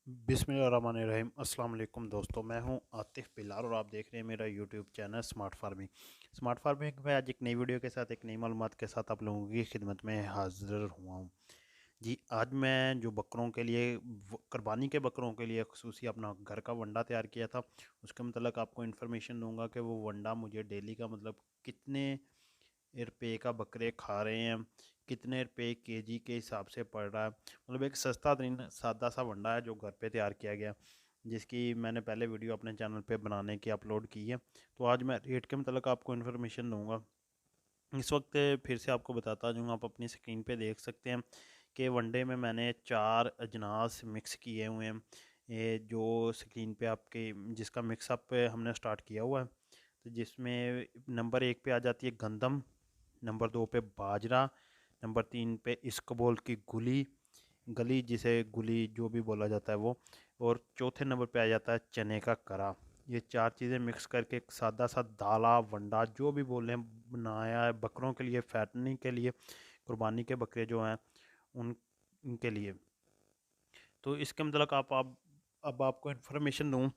बिस्मिल्लाहिर्रहमानिर्रहीम। अस्सलाम वालेकुम दोस्तों, मैं हूं आतिफ बिलाल और आप देख रहे हैं मेरा यूट्यूब चैनल स्मार्ट फार्मिंग में आज एक नई वीडियो के साथ एक नई मालूमात के साथ आप लोगों की खिदमत में हाजिर हुआ हूं। जी, आज मैं जो बकरों के लिए कुर्बानी के बकरों के लिए खुसूसी अपना घर का वंडा तैयार किया था, उसके मतलब आपको इन्फॉर्मेशन दूंगा कि वो वंडा मुझे डेली का मतलब कितने रुपये का बकरे खा रहे हैं, कितने रुपये केजी के हिसाब से पड़ रहा है। मतलब एक सस्ता तरीन सादा सा वंडा है जो घर पे तैयार किया गया, जिसकी मैंने पहले वीडियो अपने चैनल पे बनाने की अपलोड की है। तो आज मैं रेट के मतलब आपको इन्फॉर्मेशन दूंगा। इस वक्त फिर से आपको बताता जाऊँगा, आप अपनी स्क्रीन पे देख सकते हैं कि वनडे में मैंने 4 अजनास मिक्स किए हुए हैं। ये जो स्क्रीन पे आपके जिसका मिक्सअप हमने स्टार्ट किया हुआ है, तो जिसमें नंबर 1 पे आ जाती है गंदम, नंबर 2 पे बाजरा, नंबर 3 पे इसकबोल की गुली गली जिसे गुली जो भी बोला जाता है वो, और चौथे नंबर पे आ जाता है चने का करा। ये 4 चीज़ें मिक्स करके एक सादा सा दाला वंडा जो भी बोले बनाया है बकरों के लिए, फैटनिंग के लिए, कुर्बानी के बकरे जो हैं उन उनके लिए। तो इसके मतलब आप अब आपको इन्फॉर्मेशन दूँ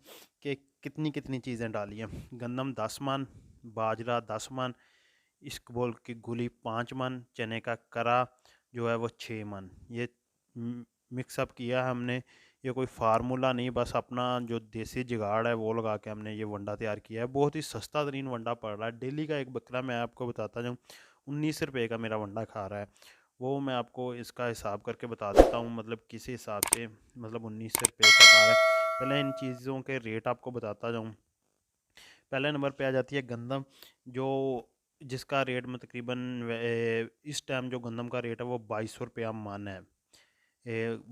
कि कितनी कितनी चीज़ें डाली हैं। गंदम 10 मन, बाजरा 10 मन, इसबगोल की गुली 5 मन, चने का करा जो है वो 6 मन। ये मिक्सअप किया है हमने। ये कोई फार्मूला नहीं, बस अपना जो देसी जुगाड़ है वो लगा के हमने ये वंडा तैयार किया है। बहुत ही सस्ता तरीन वंडा पड़ रहा है। डेली का एक बकरा मैं आपको बताता जाऊँ 19 रुपये का मेरा वंडा खा रहा है। वो मैं आपको इसका हिसाब करके बता देता हूँ, मतलब किस हिसाब से मतलब 19 रुपये का खा रहा है। पहले इन चीज़ों के रेट आपको बताता जाऊँ। पहले नंबर पे आ जाती है गंदम, जो जिसका रेट में तकरीबन इस टाइम जो गंदम का रेट है वो 2200 रुपया मन है।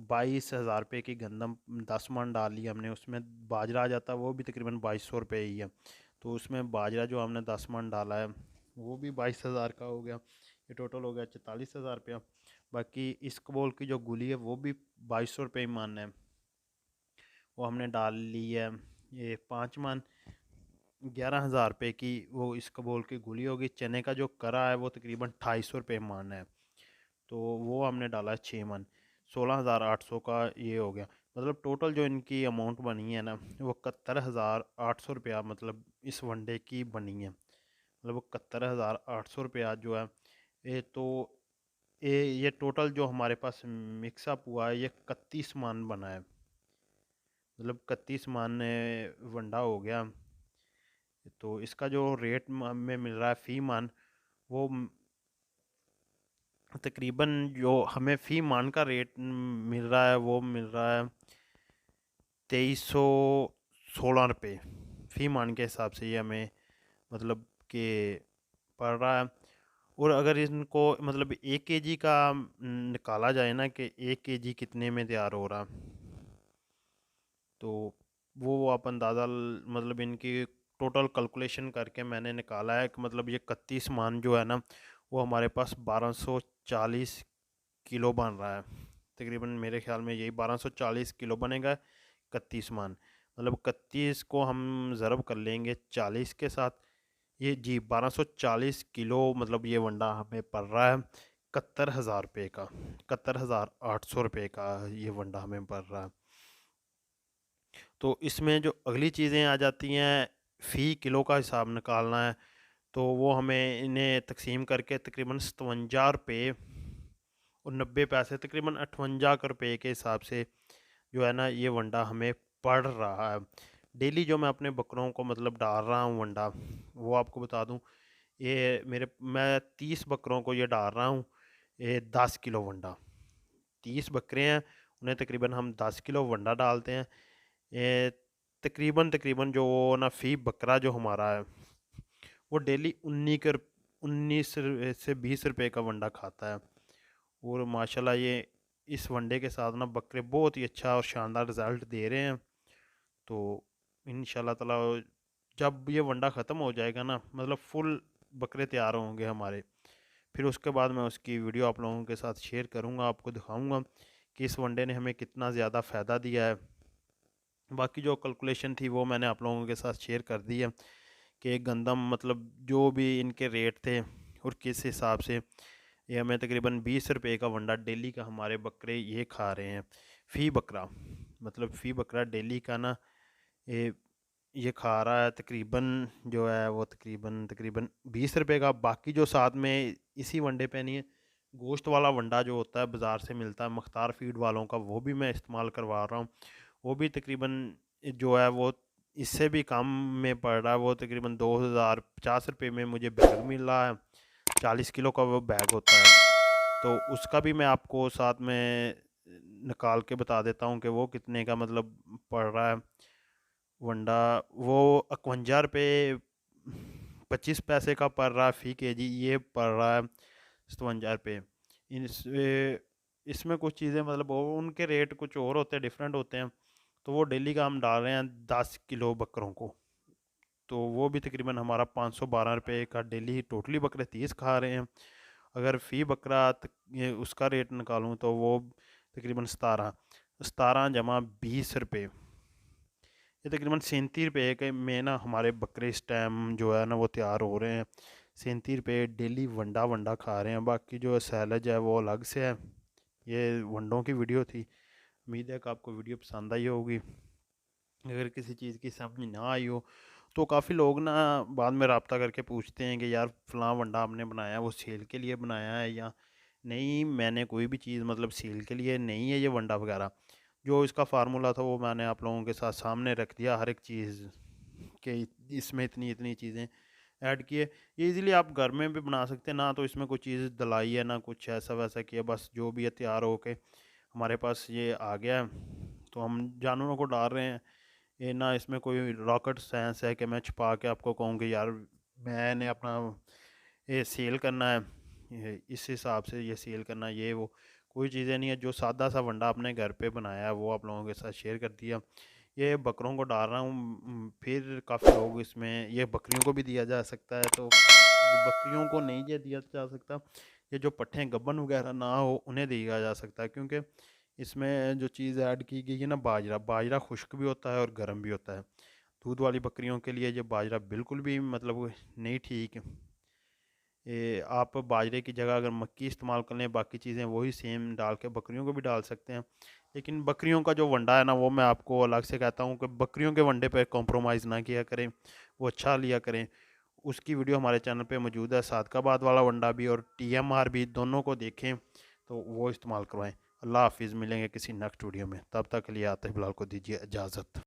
22,000 रुपये की गंदम 10 मन डाल ली हमने। उसमें बाजरा आ जाता है, वो भी तकरीबन 2200 रुपये ही है। तो उसमें बाजरा जो हमने 10 मन डाला है वो भी 22,000 का हो गया। ये टोटल हो गया 44,000 रुपया। बाकी इसकबोल की जो गुली है वो भी 2200 रुपये ही मन है, वो हमने डाल ली है। ये 5 मन 11,000 रुपये की वो इसकबोल की गोली होगी। चने का जो करा है वो तकरीबन 250 रुपये मन है, तो वो हमने डाला है 6 मन। 16,800 का ये हो गया। मतलब टोटल जो इनकी अमाउंट बनी है ना वो 71,800 रुपया मतलब इस वनडे की बनी है। मतलब वो 71,800 रुपया जो है ये तो ये टोटल जो हमारे पास मिक्सअप हुआ है ये 31 मन बना है। मतलब 31 मन वंडा हो गया। तो इसका जो रेट हमें मिल रहा है फ़ी मन, वो तकरीबन जो हमें फ़ी मान का रेट मिल रहा है वो मिल रहा है 2316 रुपये फ़ी मान के हिसाब से। ये हमें मतलब कि पड़ रहा है। और अगर इनको मतलब 1 केजी का निकाला जाए ना कि 1 केजी कितने में तैयार हो रहा, तो वो आप अंदाज़ा मतलब इनकी टोटल कैलकुलेशन करके मैंने निकाला है कि मतलब ये 31 मान जो है ना वो हमारे पास 1240 किलो बन रहा है। तकरीबन मेरे ख्याल में यही 1240 किलो बनेगा 31 मान। मतलब 31 को हम ज़रब कर लेंगे 40 के साथ, ये जी 1240 किलो मतलब ये वंडा हमें पड़ रहा है 71,000 रुपये का। 71,800 रुपये का ये वंडा हमें पड़ रहा है। तो इसमें जो अगली चीज़ें आ जाती हैं, फ़ी किलो का हिसाब निकालना है, तो वो हमें इन्हें तकसीम करके तकरीबन 57 रुपये और 90 पैसे तकरीबन 58 रुपये के हिसाब से जो है ना ये वंडा हमें पड़ रहा है। डेली जो मैं अपने बकरों को मतलब डाल रहा हूँ वंडा, वो आपको बता दूँ, ये मैं 30 बकरों को ये डाल रहा हूँ। ये 10 किलो वंडा, 30 बकरे हैं उन्हें तकरीबन हम 10 किलो वंडा डालते हैं। ये तकरीबन तकरीबन जो ना फ़ी बकरा जो हमारा है वो डेली 19 से 20 रुपये का वंडा खाता है। और माशाल्लाह ये इस वनडे के साथ ना बकरे बहुत ही अच्छा और शानदार रिज़ल्ट दे रहे हैं। तो इंशाल्लाह ताला जब ये वनडा ख़त्म हो जाएगा ना, मतलब फुल बकरे तैयार होंगे हमारे, फिर उसके बाद मैं उसकी वीडियो आप लोगों के साथ शेयर करूँगा, आपको दिखाऊँगा कि इस वनडे ने हमें कितना ज़्यादा फ़ायदा दिया है। बाकी जो कैलकुलेशन थी वो मैंने आप लोगों के साथ शेयर कर दी है कि गंदम मतलब जो भी इनके रेट थे और किस हिसाब से ये हमें तकरीबन 20 रुपये का वंडा डेली का हमारे बकरे ये खा रहे हैं फ़ी बकरा। मतलब फ़ी बकरा डेली का ना ये ये खा रहा है तकरीबन, जो है वो तकरीबन तकरीबन 20 रुपए का। बाकी जो साथ में इसी वनडे पे नहीं है, गोश्त वाला वंडा जो होता है बाज़ार से मिलता है मुख्तार फीड वालों का, वो भी मैं इस्तेमाल करवा रहा हूँ। वो भी तकरीबन जो है वो इससे भी कम में पड़ रहा है। वो तकरीबन 2050 रुपये में मुझे बैग मिल रहा है। 40 किलो का वो बैग होता है। तो उसका भी मैं आपको साथ में निकाल के बता देता हूँ कि वो कितने का मतलब पड़ रहा है वंडा। वो 51 रुपये 25 पैसे का पड़ रहा है फ़ी केजी, ये पड़ रहा है 57 रुपये। इसमें कुछ चीज़ें मतलब उनके रेट कुछ और होते हैं, डिफरेंट होते हैं। तो वो डेली का हम डाल रहे हैं 10 किलो बकरों को, तो वो भी तकरीबन हमारा 512 रुपये का डेली टोटली बकरे 30 खा रहे हैं। अगर फ़ी बकरा ये उसका रेट निकालूं तो वो तकरीबन 17 जमा 20 रुपये, ये तकरीबन 37 रुपये के में ना हमारे बकरे इस टाइम जो है ना वो तैयार हो रहे हैं। 37 रुपये डेली वंडा वंडा खा रहे हैं। बाकी जो सैलज है वो अलग से है। ये वंडों की वीडियो थी। उम्मीद है कि आपको वीडियो पसंद आई होगी। अगर किसी चीज़ की समझ ना आई हो तो काफ़ी लोग ना बाद में रब्ता करके पूछते हैं कि यार फ़लाँ वंडा आपने बनाया वो सेल के लिए बनाया है या नहीं। मैंने कोई भी चीज़ मतलब सेल के लिए नहीं है ये वंडा वगैरह। जो इसका फार्मूला था वो मैंने आप लोगों के साथ सामने रख दिया, हर एक चीज़ के इसमें इतनी इतनी चीज़ें ऐड किए। ये इजीली आप घर में भी बना सकते हैं ना, तो इसमें कोई चीज़ डलाई है ना कुछ ऐसा वैसा किया, बस जो भी है तैयार होके हमारे पास ये आ गया है तो हम जानवरों को डाल रहे हैं। ये ना इसमें कोई रॉकेट साइंस है कि मैं छुपा के आपको कहूँ कि यार मैंने अपना ये सेल करना है, ये इस हिसाब से ये सेल करना है, ये वो कोई चीज़ें नहीं है। जो सादा सा वंडा आपने घर पे बनाया है वो आप लोगों के साथ शेयर कर दिया। ये बकरों को डाल रहा हूँ। फिर काफ़ी लोग इसमें ये बकरियों को भी दिया जा सकता है, तो बकरियों को नहीं ये दिया जा सकता। ये जो पट्ठे गब्बन वगैरह ना हो उन्हें दिया जा सकता है, क्योंकि इसमें जो चीज़ ऐड की गई है ना बाजरा, बाजरा खुश्क भी होता है और गर्म भी होता है। दूध वाली बकरियों के लिए ये बाजरा बिल्कुल भी मतलब नहीं ठीक। ये आप बाजरे की जगह अगर मक्की इस्तेमाल कर लें, बाकी चीज़ें वही सेम डाल के बकरियों को भी डाल सकते हैं। लेकिन बकरियों का जो वंडा है ना वो मैं आपको अलग से कहता हूँ कि बकरियों के वंडे पे कॉम्प्रोमाइज़ ना किया करें, वो अच्छा लिया करें। उसकी वीडियो हमारे चैनल पे मौजूद है, सादकाबाद वाला वंडा भी और टीएमआर भी, दोनों को देखें तो वो इस्तेमाल करवाएं। अल्लाह हाफिज़, मिलेंगे किसी नेक्स्ट वीडियो में, तब तक के लिए आतिफ बिलाल को दीजिए इजाज़त।